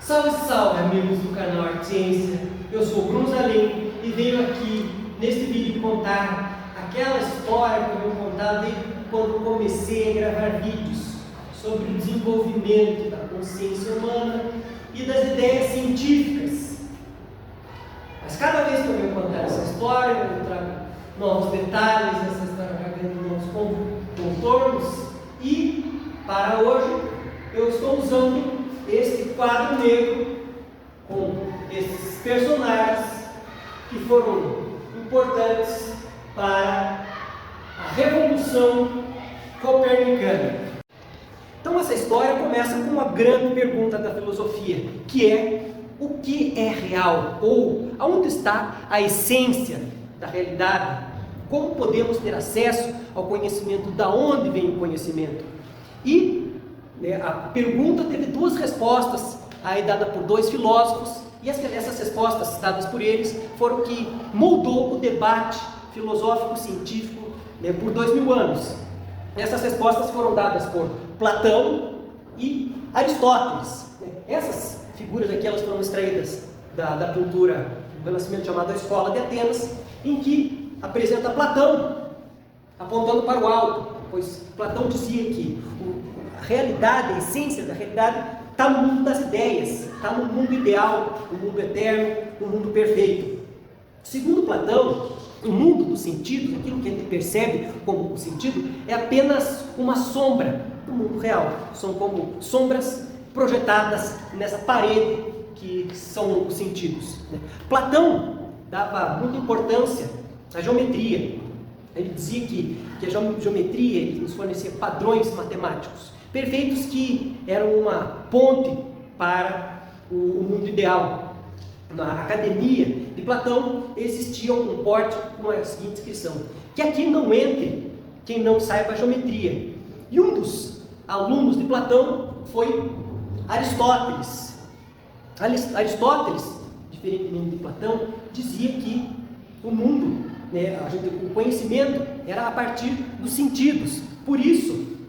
Salve, salve, amigos do canal Arte Ciência. Eu sou o Bruno Zalim e venho aqui neste vídeo contar aquela história que eu vou contar desde quando comecei a gravar vídeos sobre o desenvolvimento da consciência humana e das ideias científicas. Mas cada vez que eu venho contar essa história, eu trago novos detalhes, essa história vai ganhando novos contornos. E para hoje eu estou usando este quadro negro com esses personagens que foram importantes para a Revolução Copernicana. Então essa história começa com uma grande pergunta da filosofia, que é: o que é real? Ou aonde está a essência da realidade? Como podemos ter acesso ao conhecimento? Da onde vem o conhecimento? E a pergunta teve duas respostas, aí dada por dois filósofos, e essas respostas dadas por eles foram que moldou o debate filosófico-científico por 2000 anos. Essas respostas foram dadas por Platão e Aristóteles. Essas figuras aqui elas foram extraídas da cultura do Renascimento, chamada Escola de Atenas, em que apresenta Platão apontando para o alto, pois Platão dizia que a realidade, a essência da realidade está no mundo das ideias, está no mundo ideal, no mundo eterno, no mundo perfeito. Segundo Platão, o mundo dos sentidos, aquilo que a gente percebe como sentido, é apenas uma sombra do mundo real. São como sombras projetadas nessa parede que são os sentidos. Platão dava muita importância à geometria. Ele dizia que a geometria nos fornecia padrões matemáticos perfeitos que eram uma ponte para o mundo ideal. Na academia de Platão existia um pórtico com a seguinte inscrição: que aqui não entre quem não saiba geometria. E um dos alunos de Platão foi Aristóteles. Aristóteles, diferentemente de Platão, dizia que o mundo, o conhecimento era a partir dos sentidos. Por isso,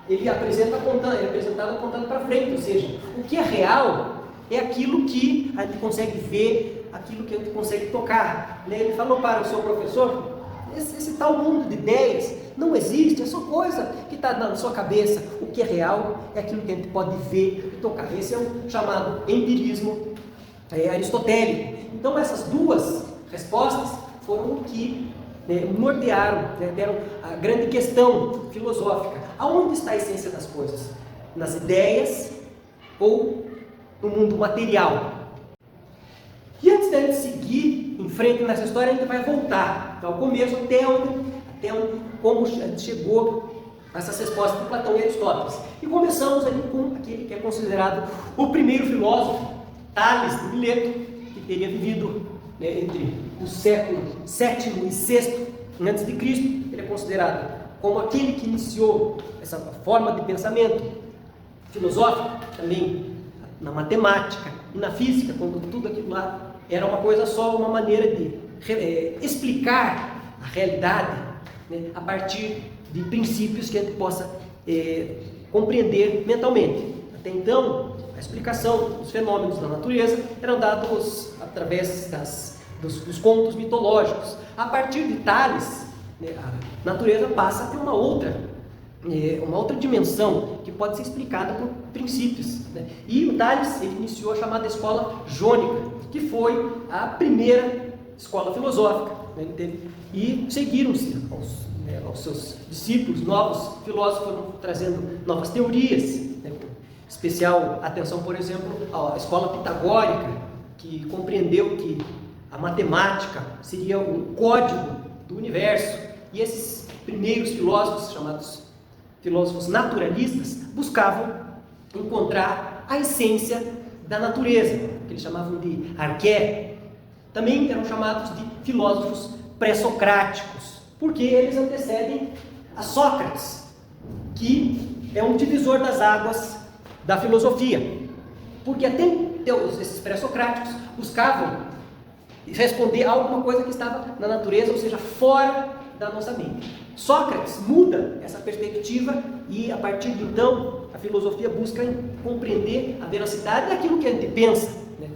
ele apresentava apontando para frente, ou seja, o que é real é aquilo que a gente consegue ver, aquilo que a gente consegue tocar. Ele falou para o seu professor: esse tal mundo de ideias não existe, é só coisa que está na sua cabeça. O que é real é aquilo que a gente pode ver e tocar. Esse é o chamado empirismo aristotélico. Então essas duas respostas foram o que nortearam, deram a grande questão filosófica. Aonde está a essência das coisas? Nas ideias ou no mundo material? E antes de a gente seguir em frente nessa história, a gente vai voltar ao começo, até como a gente chegou a essas respostas de Platão e Aristóteles. E começamos ali com aquele que é considerado o primeiro filósofo, Tales de Mileto, que teria vivido entre o século VII e VI antes de Cristo. Ele é considerado como aquele que iniciou essa forma de pensamento filosófico, também na matemática e na física, quando tudo aquilo lá era uma coisa só, uma maneira de explicar a realidade a partir de princípios que a gente possa compreender mentalmente. Até então, a explicação dos fenômenos da natureza eram dados através dos contos mitológicos. A partir de Tales, a natureza passa a ter uma outra dimensão que pode ser explicada por princípios. E o Tales iniciou a chamada escola jônica, que foi a primeira escola filosófica. E seguiram-se aos seus discípulos, novos filósofos foram trazendo novas teorias. Especial atenção, por exemplo, à escola pitagórica, que compreendeu que a matemática seria o código do universo. E esses primeiros filósofos, chamados filósofos naturalistas, buscavam encontrar a essência da natureza, que eles chamavam de arqué. Também eram chamados de filósofos pré-socráticos, porque eles antecedem a Sócrates, que é um divisor das águas da filosofia. Porque até esses pré-socráticos buscavam responder a alguma coisa que estava na natureza, ou seja, fora da nossa mente. Sócrates muda essa perspectiva e, a partir de então, a filosofia busca compreender a veracidade daquilo que a gente pensa, né?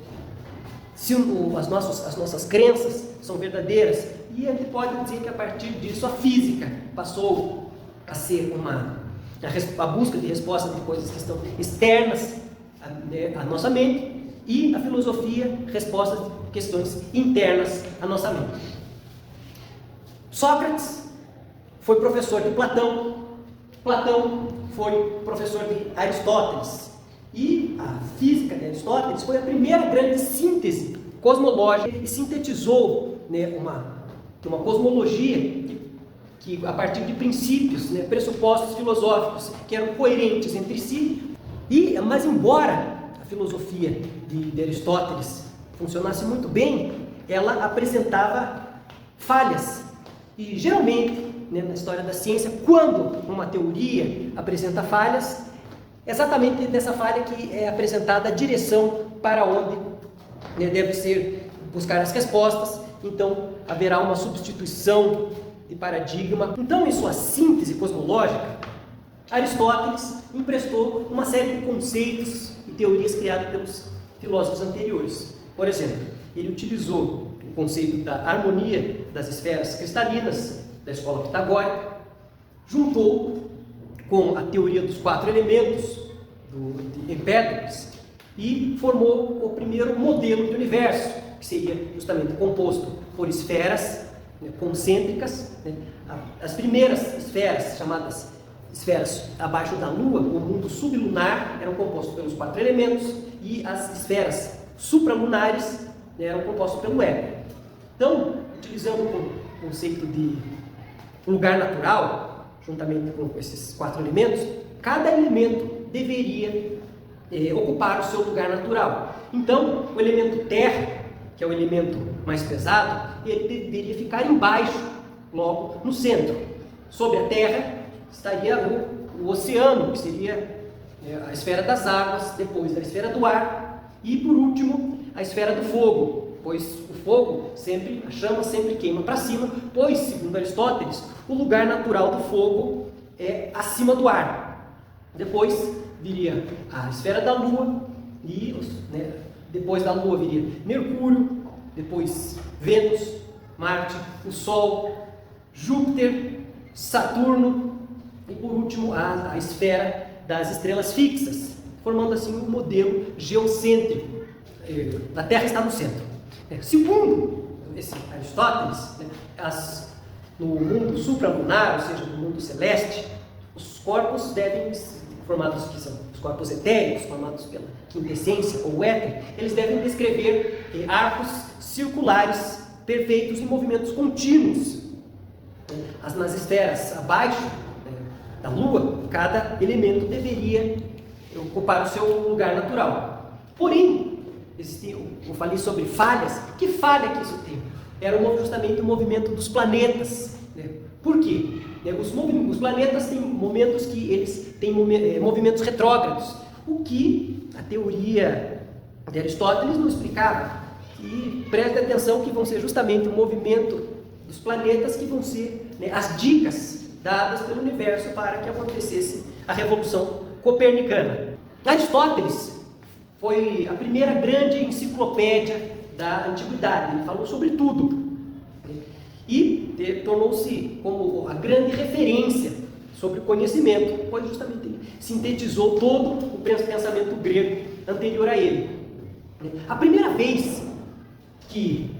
Se as nossas crenças são verdadeiras, e a gente pode dizer que a partir disso a física passou a ser a busca de respostas de coisas que estão externas à nossa mente, e a filosofia, respostas de questões internas à nossa mente. Sócrates foi professor de Platão, Platão foi professor de Aristóteles, e a física de Aristóteles foi a primeira grande síntese cosmológica e sintetizou, né, uma cosmologia que a partir de princípios, né, pressupostos filosóficos que eram coerentes entre si. Mas embora a filosofia de Aristóteles funcionasse muito bem, ela apresentava falhas. E geralmente, né, na história da ciência, quando uma teoria apresenta falhas, exatamente dessa falha que é apresentada a direção para onde, né, deve ser buscar as respostas. Então haverá uma substituição de paradigma. Então, em sua síntese cosmológica, Aristóteles emprestou uma série de conceitos e teorias criadas pelos filósofos anteriores. Por exemplo, ele utilizou o conceito da harmonia das esferas cristalinas, da escola pitagórica, juntou com a teoria dos 4 elementos, de Empédocles, e formou o primeiro modelo de universo, que seria justamente composto por esferas, né, concêntricas, né? As primeiras esferas, chamadas esferas abaixo da Lua, o mundo sublunar, eram compostos pelos 4 elementos, e as esferas supralunares, né, eram compostas pelo éter. Então, utilizando o conceito de lugar natural, juntamente com esses 4 elementos, cada elemento deveria ocupar o seu lugar natural. Então, o elemento terra, que é o elemento mais pesado, ele deveria ficar embaixo, logo no centro. Sobre a terra estaria o oceano, que seria a esfera das águas, depois a esfera do ar, e por último a esfera do fogo, pois o fogo a chama sempre queima para cima, pois, segundo Aristóteles, o lugar natural do fogo é acima do ar. Depois viria a esfera da Lua, e depois da Lua viria Mercúrio, depois Vênus, Marte, o Sol, Júpiter, Saturno e por último a esfera das estrelas fixas, formando assim um modelo geocêntrico. A Terra está no centro. Segundo esse Aristóteles, no mundo supralunar, ou seja, no mundo celeste, os corpos devem ser formados, que são os corpos etéricos, formados pela quintessência ou éter, eles devem descrever arcos circulares perfeitos em movimentos contínuos. Nas esferas abaixo da Lua, cada elemento deveria ocupar o seu lugar natural. Porém, eu falei sobre falhas. Que falha que isso tem? Era justamente o movimento dos planetas. Por quê? Os planetas têm momentos que eles têm movimentos retrógrados, o que a teoria de Aristóteles não explicava. E preste atenção que vão ser justamente o movimento dos planetas que vão ser as dicas dadas pelo universo para que acontecesse a Revolução Copernicana. Aristóteles foi a primeira grande enciclopédia da antiguidade, ele falou sobre tudo. E tornou-se como a grande referência sobre o conhecimento, pois justamente ele sintetizou todo o pensamento grego anterior a ele. A primeira vez que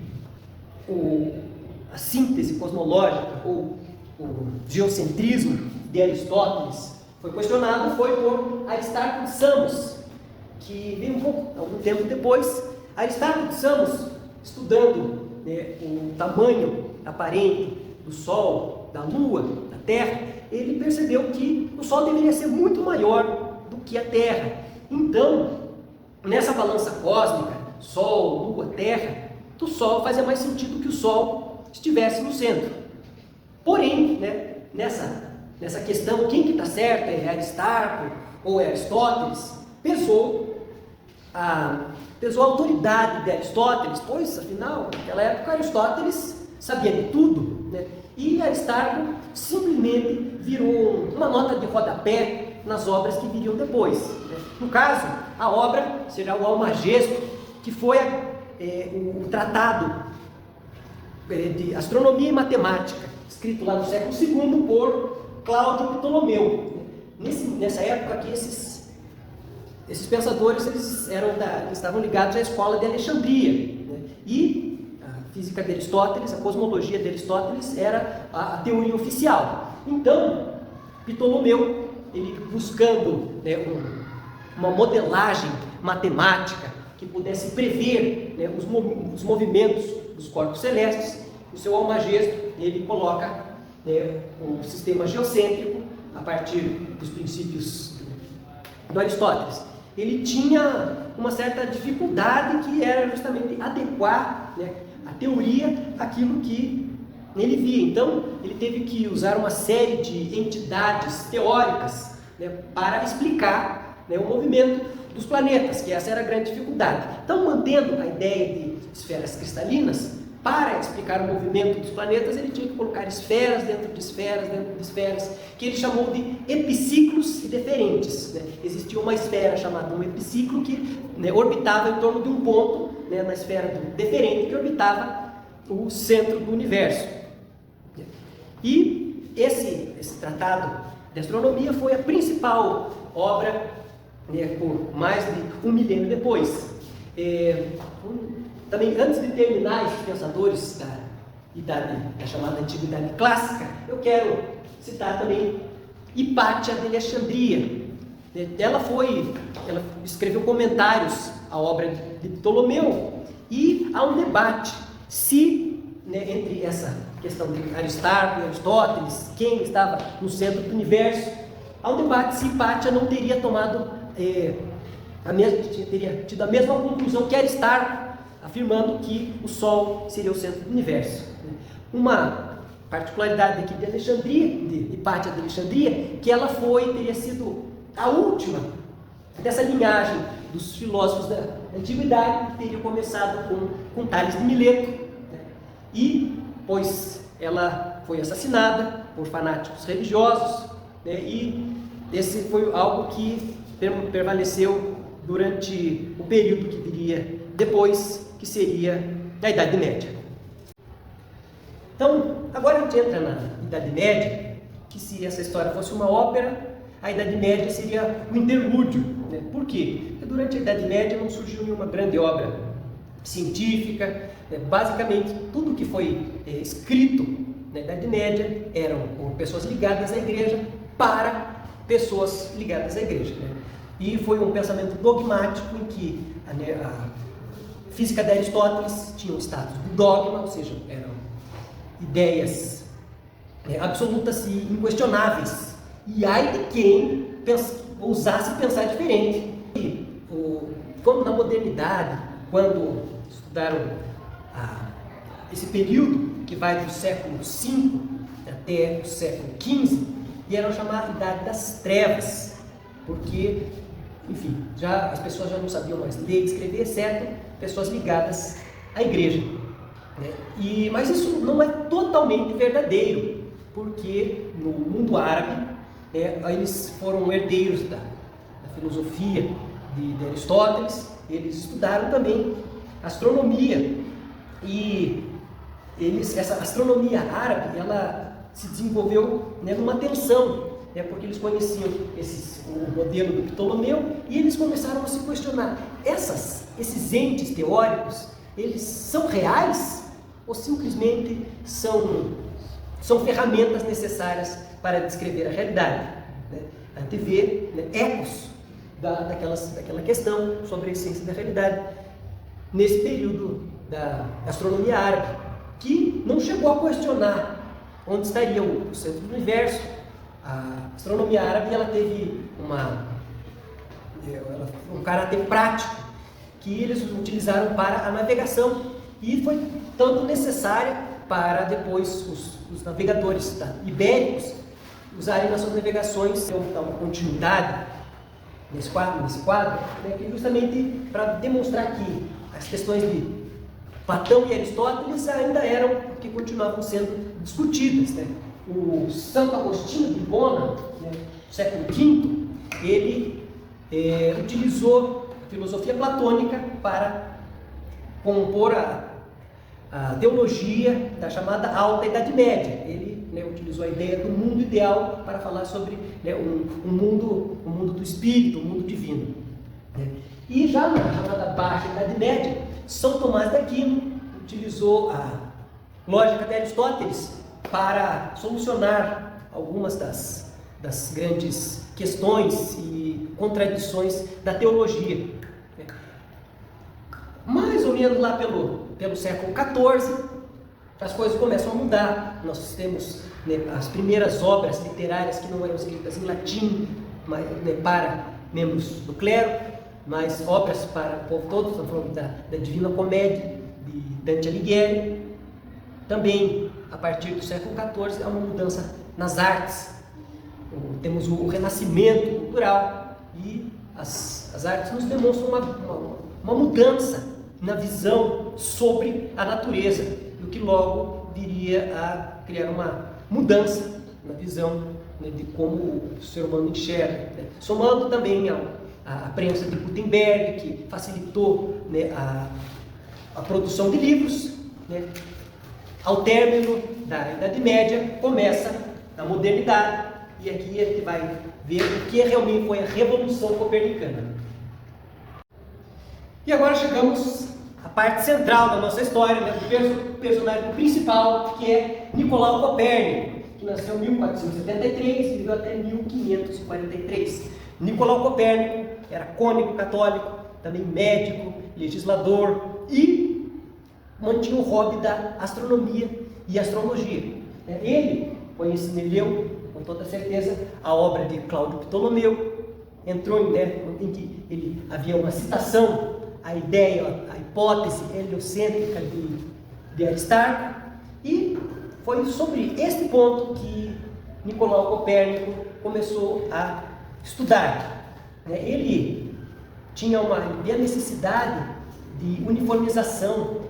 a síntese cosmológica ou o geocentrismo de Aristóteles foi questionado foi por Aristarco de Samos, que veio algum tempo depois. Aristarco de Samos, estudando o tamanho aparente do Sol, da Lua, da Terra, ele percebeu que o Sol deveria ser muito maior do que a Terra. Então, nessa balança cósmica, Sol, Lua, Terra, o Sol fazia mais sentido que o Sol estivesse no centro. Porém, nessa questão, quem que está certo, é Aristarco ou é Aristóteles, pesou a autoridade de Aristóteles, pois, afinal, naquela época, Aristóteles sabia de tudo, e Aristarco simplesmente virou uma nota de rodapé nas obras que viriam depois, né? No caso, a obra será o Almagesto, que foi o tratado de astronomia e matemática, escrito lá no século II por Cláudio Ptolomeu. Nessa época aqui, esses pensadores eles estavam ligados à escola de Alexandria, né? E a física de Aristóteles, a cosmologia de Aristóteles era a teoria oficial. Então, Ptolomeu, ele buscando, né, uma modelagem matemática que pudesse prever, né, os movimentos dos corpos celestes, no seu Almagesto ele coloca, né, o sistema geocêntrico a partir dos princípios do Aristóteles. Ele tinha uma certa dificuldade, que era justamente adequar, né, a teoria àquilo que ele via. Então, ele teve que usar uma série de entidades teóricas, né, para explicar, né, o movimento dos planetas, que essa era a grande dificuldade. Então, mantendo a ideia de esferas cristalinas, para explicar o movimento dos planetas, ele tinha que colocar esferas dentro de esferas, dentro de esferas, que ele chamou de epiciclos e deferentes, né? Existia uma esfera chamada um epiciclo que, né, orbitava em torno de um ponto, né, na esfera do deferente, que orbitava o centro do universo. E esse tratado de astronomia foi a principal obra, né, por mais de um milênio depois. Também, antes de terminar esses pensadores da chamada Antiguidade Clássica, eu quero citar também Hipátia de Alexandria. Ela escreveu comentários à obra de Ptolomeu, e há um debate se, né, entre essa questão de Aristarco e Aristóteles, quem estava no centro do universo, há um debate se Hipátia não teria teria tido a mesma conclusão que Aristarco, afirmando que o Sol seria o centro do universo. Uma particularidade aqui de Alexandria, de Hipátia de Alexandria, que ela teria sido a última dessa linhagem dos filósofos da antiguidade, que teria começado com Tales de Mileto, né? E, pois, ela foi assassinada por fanáticos religiosos, né? E esse foi algo que prevaleceu durante o período que viria depois, que seria a Idade Média. Então, agora a gente entra na Idade Média, que se essa história fosse uma ópera, a Idade Média seria o interlúdio, né? Por quê? Porque durante a Idade Média não surgiu nenhuma grande obra científica, né? Basicamente, tudo que foi escrito na Idade Média eram por pessoas ligadas à igreja para pessoas ligadas à igreja, né? E foi um pensamento dogmático em que a física de Aristóteles tinha o status do dogma, ou seja, eram ideias absolutas e inquestionáveis. E ai de quem ousasse pensar diferente. Como na modernidade, quando estudaram esse período que vai do século V até o século XV, vieram chamar a Idade das Trevas, porque, enfim, as pessoas já não sabiam mais ler e escrever, exceto pessoas ligadas à igreja, né? Mas isso não é totalmente verdadeiro, porque no mundo árabe, eles foram herdeiros da filosofia de Aristóteles, eles estudaram também astronomia, e essa astronomia árabe, ela se desenvolveu, né, numa tensão, né, porque eles conheciam o modelo do Ptolomeu, e eles começaram a se questionar: esses entes teóricos, eles são reais ou simplesmente são ferramentas necessárias para descrever a realidade, né? A gente vê, né, ecos daquela questão sobre a essência da realidade nesse período da astronomia árabe, que não chegou a questionar onde estaria o centro do universo. A astronomia árabe, ela teve um caráter prático, que eles utilizaram para a navegação, e foi tanto necessária para depois os navegadores ibéricos usarem nas suas navegações uma continuidade nesse quadro, né, que justamente para demonstrar que as questões de Platão e Aristóteles ainda eram, que continuavam sendo discutidas, né? O Santo Agostinho de Hipona, né, século V, ele utilizou a filosofia platônica para compor a teologia da chamada Alta Idade Média. Ele utilizou a ideia do mundo ideal para falar sobre um mundo do espírito, um mundo divino. E já na chamada Baixa Idade Média, São Tomás de Aquino utilizou a lógica de Aristóteles para solucionar algumas das grandes questões e contradições da teologia. Mais ou menos lá pelo século XIV, as coisas começam a mudar. Nós temos as primeiras obras literárias que não eram escritas em latim, mas, para membros do clero, mas obras para o povo todo. Estamos falando da Divina Comédia, de Dante Alighieri. Também, a partir do século XIV, há uma mudança nas artes. Temos o renascimento cultural e as artes nos demonstram uma mudança na visão sobre a natureza, o que logo viria a criar uma mudança na visão de como o ser humano enxerga. Somando também a prensa de Gutenberg, que facilitou a produção de livros. Ao término da Idade Média, começa a modernidade, e aqui a gente vai ver o que realmente foi a Revolução Copernicana. E agora chegamos à parte central da nossa história, do personagem principal, que é Nicolau Copérnico, que nasceu em 1473 e viveu até 1543. Nicolau Copérnico era cônigo católico, também médico, legislador e mantinha o hobby da astronomia e astrologia. Ele leu, com toda certeza, a obra de Cláudio Ptolomeu, entrou em que ele havia uma citação à ideia, à hipótese heliocêntrica de Aristarco, e foi sobre este ponto que Nicolau Copérnico começou a estudar. Ele tinha a necessidade de uniformização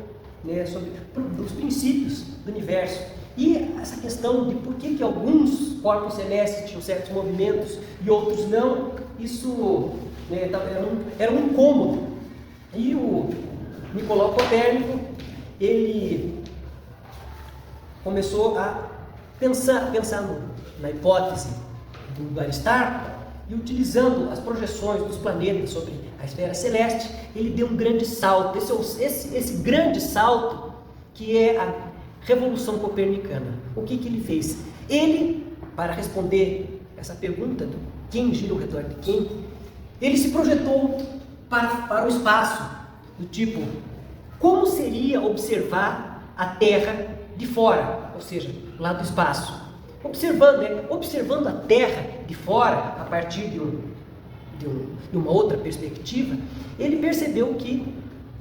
sobre os princípios do universo. E essa questão de por que alguns corpos celestes tinham certos movimentos e outros não, isso era um incômodo. E o Nicolau Copérnico, ele começou a pensar na hipótese do Aristarco, e utilizando as projeções dos planetas sobre a esfera celeste, ele deu um grande salto. Esse grande salto que é a Revolução Copernicana. O que ele fez? Ele, para responder essa pergunta do quem gira ao redor de quem, ele se projetou para o espaço, do tipo, como seria observar a Terra de fora, ou seja, lá do espaço. Observando a Terra de fora, a partir de uma outra perspectiva, ele percebeu que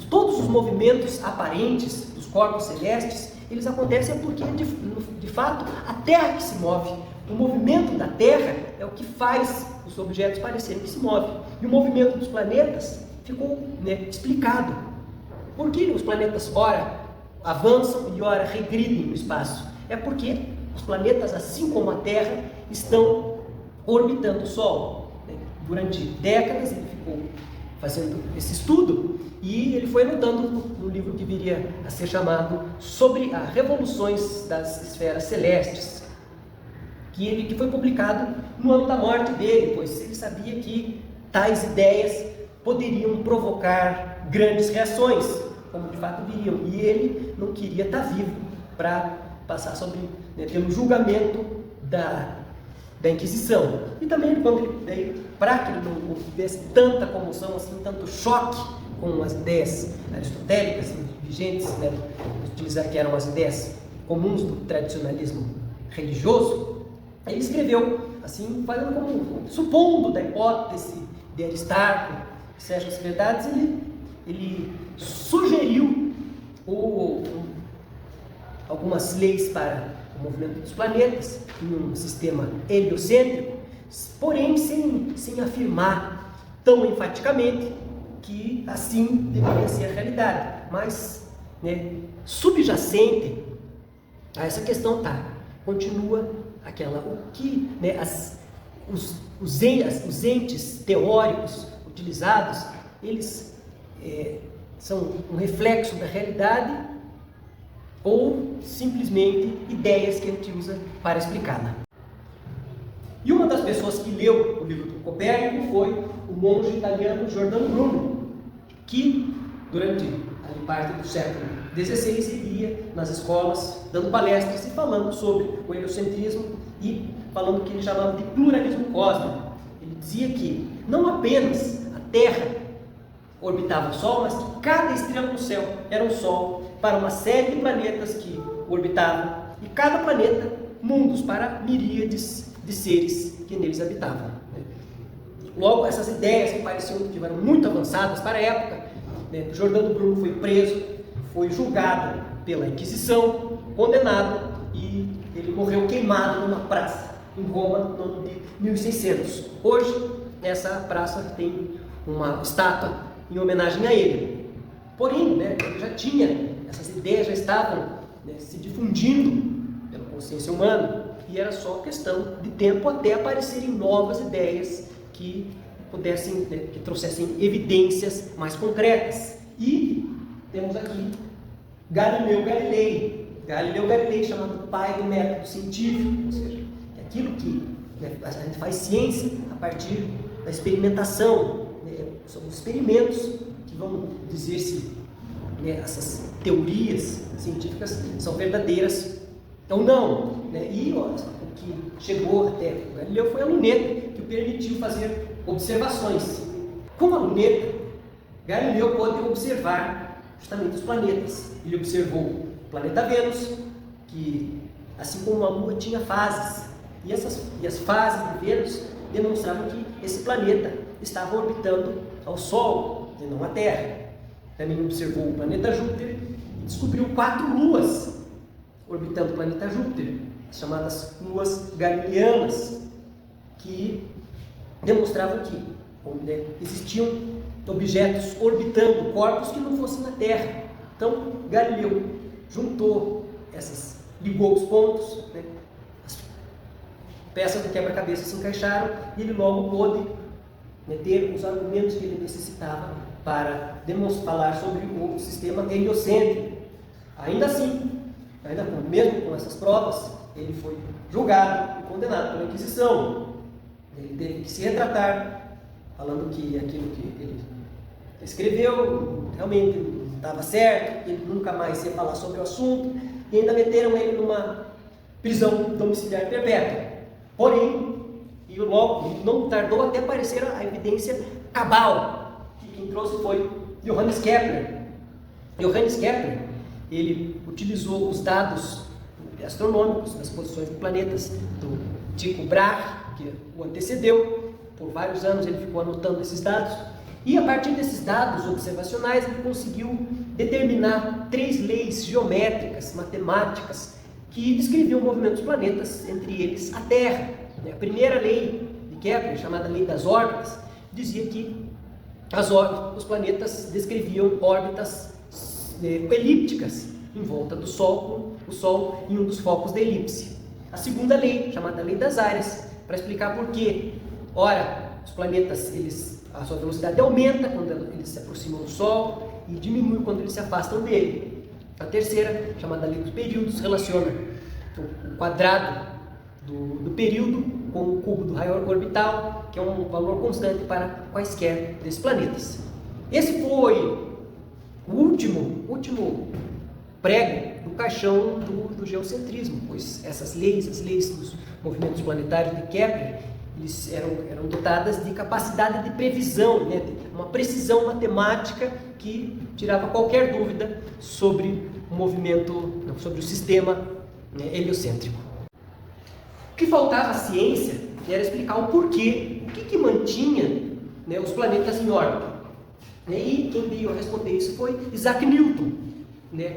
todos os movimentos aparentes dos corpos celestes, eles acontecem porque, de fato, a Terra que se move. O movimento da Terra é o que faz os objetos parecerem que se movem. E o movimento dos planetas ficou explicado. Por que os planetas, ora, avançam e ora regridem no espaço? É porque os planetas, assim como a Terra, estão orbitando o Sol. Durante décadas ele ficou fazendo esse estudo e ele foi anotando no livro que viria a ser chamado Sobre as Revoluções das Esferas Celestes, que foi publicado no ano da morte dele, pois ele sabia que tais ideias poderiam provocar grandes reações, como de fato viriam, e ele não queria estar vivo para passar pelo julgamento da Inquisição. E também, para que ele não tivesse tanta comoção, assim, tanto choque com as ideias aristotélicas vigentes, utilizar que eram as ideias comuns do tradicionalismo religioso, ele escreveu, assim, supondo da hipótese de Aristarco, certas verdades, ele sugeriu algumas leis para o movimento dos planetas em um sistema heliocêntrico, porém sem afirmar tão enfaticamente que assim deveria ser a realidade. Mas subjacente a essa questão continua os entes teóricos utilizados, eles são um reflexo da realidade ou simplesmente ideias que a gente usa para explicá-la. E uma das pessoas que leu o livro do Copérnico foi o monge italiano Giordano Bruno, que durante a parte do século XVI ele ia nas escolas dando palestras e falando sobre o heliocentrismo e falando o que ele chamava de pluralismo cósmico. Ele dizia que não apenas a Terra orbitava o Sol, mas que cada estrela no céu era um Sol para uma série de planetas que orbitavam, e cada planeta mundos para miríades de seres que neles habitavam. Logo, essas ideias que pareciam que eram muito avançadas para a época, Giordano Bruno foi preso, foi julgado pela Inquisição, condenado, e ele morreu queimado numa praça em Roma no ano de 1600. Hoje, essa praça tem uma estátua em homenagem a ele. Porém, ele já tinha, essas ideias já estavam se difundindo pela consciência humana, e era só questão de tempo até aparecerem novas ideias que pudessem, que trouxessem evidências mais concretas. E temos aqui Galileu Galilei, chamado pai do método científico, ou seja, é aquilo que a gente faz ciência a partir da experimentação. São os experimentos que vão dizer se essas teorias científicas são verdadeiras ou não. E o que chegou até o Galileu foi a luneta, que o permitiu fazer observações. Com a luneta, Galileu pôde observar justamente os planetas. Ele observou o planeta Vênus, que, assim como a Lua, tinha fases. E as fases de Vênus demonstravam que esse planeta estava orbitando ao Sol e não à Terra. Também observou o planeta Júpiter e descobriu 4 luas orbitando o planeta Júpiter, chamadas luas galileanas, que demonstravam que existiam objetos orbitando corpos que não fossem na Terra. Então, Galileu ligou os pontos, as peças do quebra-cabeça se encaixaram, e ele logo pôde ter os argumentos que ele necessitava para falar sobre o sistema heliocêntrico. Ainda assim, mesmo com essas provas, ele foi julgado e condenado pela Inquisição. Ele teve que se retratar, falando que aquilo que ele escreveu realmente não estava certo, que ele nunca mais ia falar sobre o assunto, e ainda meteram ele numa prisão domiciliar perpétua. Porém, logo não tardou até aparecer a evidência cabal, que quem trouxe foi Johannes Kepler. Johannes Kepler, ele utilizou os dados astronômicos das posições dos planetas do Tycho Brahe, que o antecedeu. Por vários anos ele ficou anotando esses dados, e a partir desses dados observacionais ele conseguiu determinar 3 leis geométricas, matemáticas, que descreviam o movimento dos planetas, entre eles a Terra. A primeira lei de Kepler, chamada lei das órbitas, dizia que os planetas descreviam órbitas elípticas em volta do Sol, com o Sol em um dos focos da elipse. A segunda lei, chamada lei das áreas, para explicar por que, ora, os planetas, a sua velocidade aumenta quando eles se aproximam do Sol e diminui quando eles se afastam dele. A terceira, chamada lei dos períodos, relaciona o quadrado do período com o cubo do raio orbital, que é um valor constante para quaisquer desses planetas. Esse foi o último prego do caixão do geocentrismo, pois essas leis, as leis dos movimentos planetários de Kepler, eles eram dotadas de capacidade de previsão, de uma precisão matemática que tirava qualquer dúvida sobre o movimento, sobre o sistema heliocêntrico. O que faltava à ciência era explicar o porquê, o que mantinha os planetas em órbita. E quem veio a responder isso foi Isaac Newton.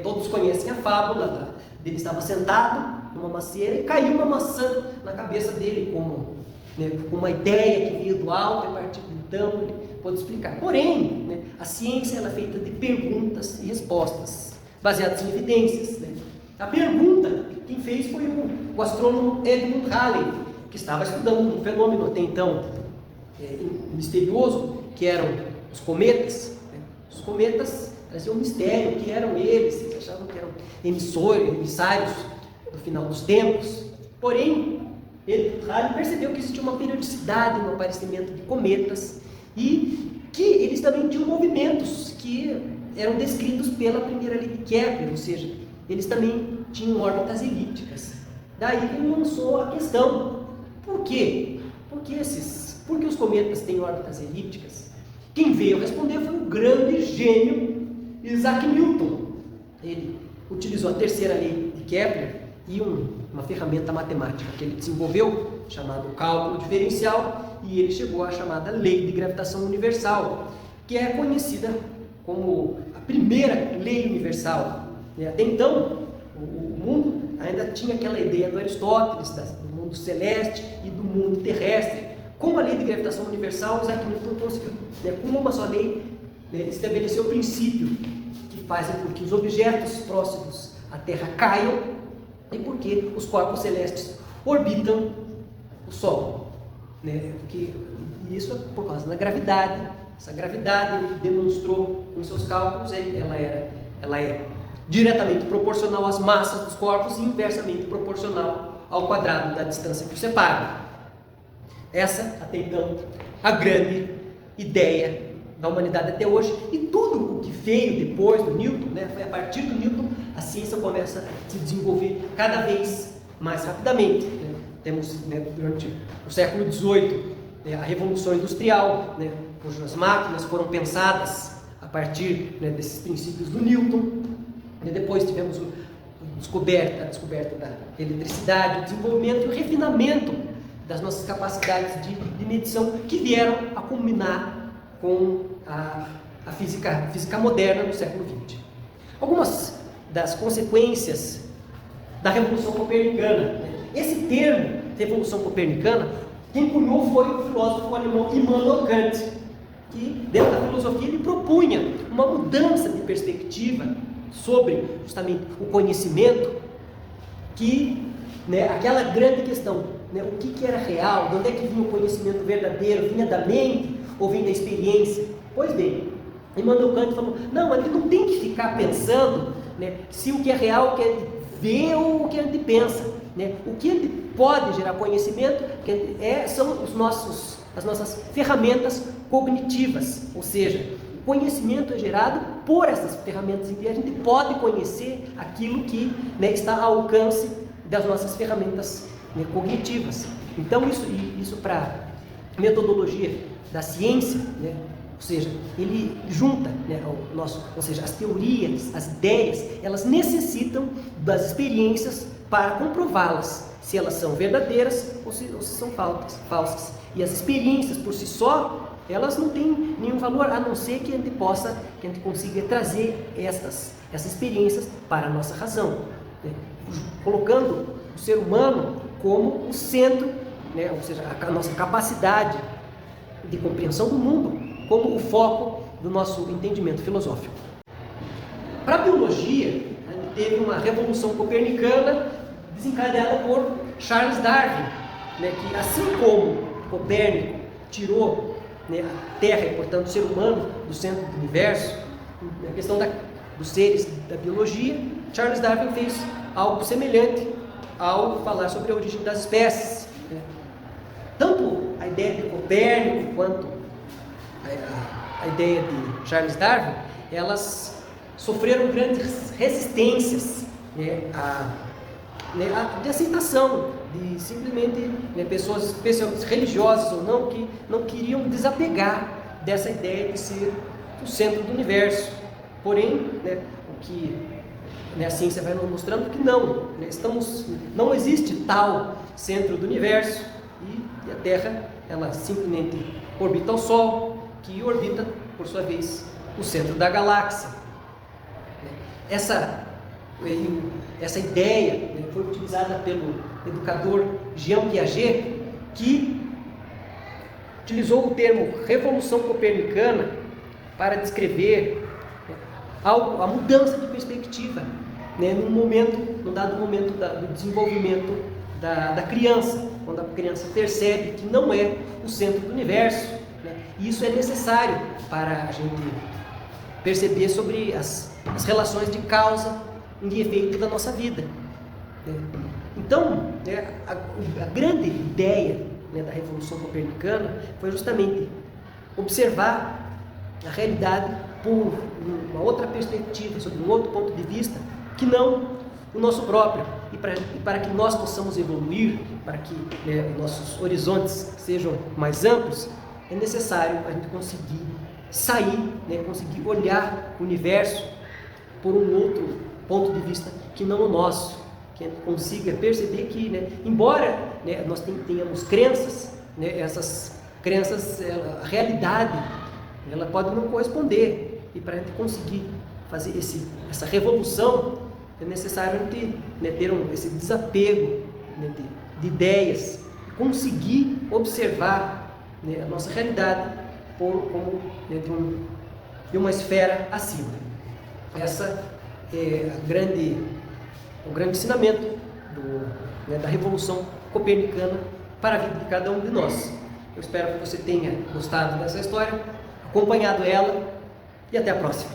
Todos conhecem a fábula dele estava sentado numa macieira e caiu uma maçã na cabeça dele, como uma ideia que veio do alto, e a partir de então ele pôde explicar. Porém, a ciência ela é feita de perguntas e respostas, baseadas em evidências. A pergunta quem fez foi o astrônomo Edmund Halley, que estava estudando um fenômeno até então misterioso, que eram os cometas. Os cometas traziam um mistério, que eram eles achavam que eram emissários do final dos tempos. Porém, Halley percebeu que existia uma periodicidade no aparecimento de cometas e que eles também tinham movimentos que eram descritos pela primeira lei de Kepler, ou seja, eles também tinham órbitas elípticas. Daí ele lançou a questão: por quê? Por que os cometas têm órbitas elípticas? Quem veio responder foi o grande gênio Isaac Newton. Ele utilizou a terceira lei de Kepler e uma ferramenta matemática que ele desenvolveu, chamada cálculo diferencial, e ele chegou à chamada lei de gravitação universal, que é conhecida como a primeira lei universal. Até então, o mundo ainda tinha aquela ideia do Aristóteles, do mundo celeste e do mundo terrestre. Com a lei de gravitação universal, Isaac Newton conseguiu, com uma só lei, estabelecer o princípio que faz com que os objetos próximos à Terra caiam e porque os corpos celestes orbitam o Sol. E isso é por causa da gravidade. Essa gravidade, ele demonstrou com seus cálculos, ela é diretamente proporcional às massas dos corpos e inversamente proporcional ao quadrado da distância que os separa. Essa, até então, a grande ideia da humanidade até hoje. E tudo o que veio depois do Newton, foi a partir do Newton, a ciência começa a se desenvolver cada vez mais rapidamente. Temos, durante o século XVIII, a Revolução Industrial, cujas máquinas foram pensadas a partir desses princípios do Newton. Depois tivemos a descoberta da eletricidade, o desenvolvimento e o refinamento das nossas capacidades de medição, que vieram a culminar com a física moderna no século XX. Algumas das consequências da Revolução Copernicana. Esse termo, Revolução Copernicana, quem cunhou foi o filósofo alemão Immanuel Kant, que dentro da filosofia ele propunha uma mudança de perspectiva sobre justamente o conhecimento, que aquela grande questão, o que era real, de onde é que vinha o conhecimento verdadeiro, vinha da mente ou vinha da experiência? Pois bem, Immanuel Kant falou: não, a gente não tem que ficar pensando se o que é real, o que a gente vê ou o que a gente pensa. O que a gente pode gerar conhecimento são as nossas ferramentas cognitivas, ou seja, o conhecimento é gerado por essas ferramentas em que a gente pode conhecer aquilo que está ao alcance das nossas ferramentas cognitivas. Então isso para a metodologia da ciência, ou seja, ele junta ou seja, as teorias, as ideias, elas necessitam das experiências para comprová-las, se elas são verdadeiras ou se são falsas. E as experiências por si só, elas não têm nenhum valor, a não ser que a gente consiga trazer essas experiências para a nossa razão, colocando o ser humano como o centro, ou seja, a nossa capacidade de compreensão do mundo como o foco do nosso entendimento filosófico. Para a biologia, teve uma revolução copernicana desencadeada por Charles Darwin, que assim como Copérnico tirou a Terra e, portanto, o ser humano do centro do universo, a questão dos seres da biologia, Charles Darwin fez algo semelhante ao falar sobre a origem das espécies. Tanto a ideia de Copérnico quanto a ideia de Charles Darwin, elas sofreram grandes resistências de aceitação, de simplesmente pessoas, especialmente religiosas ou não, que não queriam desapegar dessa ideia de ser o centro do universo. Porém, o que a ciência vai nos mostrando que não existe tal centro do universo, e a Terra ela simplesmente orbita ao Sol, que orbita, por sua vez, o centro da galáxia. Essa ideia foi utilizada pelo educador Jean Piaget, que utilizou o termo Revolução Copernicana para descrever a mudança de perspectiva, num dado momento do desenvolvimento da criança, quando a criança percebe que não é o centro do universo, né? E isso é necessário para a gente perceber sobre as relações de causa e efeito da nossa vida, né? Então, né, a grande ideia, né, da Revolução Copernicana foi justamente observar a realidade por uma outra perspectiva, sob um outro ponto de vista, que não o nosso próprio. E para que nós possamos evoluir, para que, né, nossos horizontes sejam mais amplos, é necessário a gente conseguir sair, né, conseguir olhar o universo por um outro ponto de vista que não o nosso, que a gente consiga perceber que, né, embora, né, nós tenhamos crenças, né, essas crenças, a realidade, ela pode não corresponder, e para a gente conseguir fazer essa revolução, é necessário a gente, né, ter esse desapego, né, de ideias, conseguir observar, né, a nossa realidade como, né, de uma esfera acima. Essa é o grande ensinamento né, da Revolução Copernicana para a vida de cada um de nós. Eu espero que você tenha gostado dessa história, acompanhado ela, e até a próxima.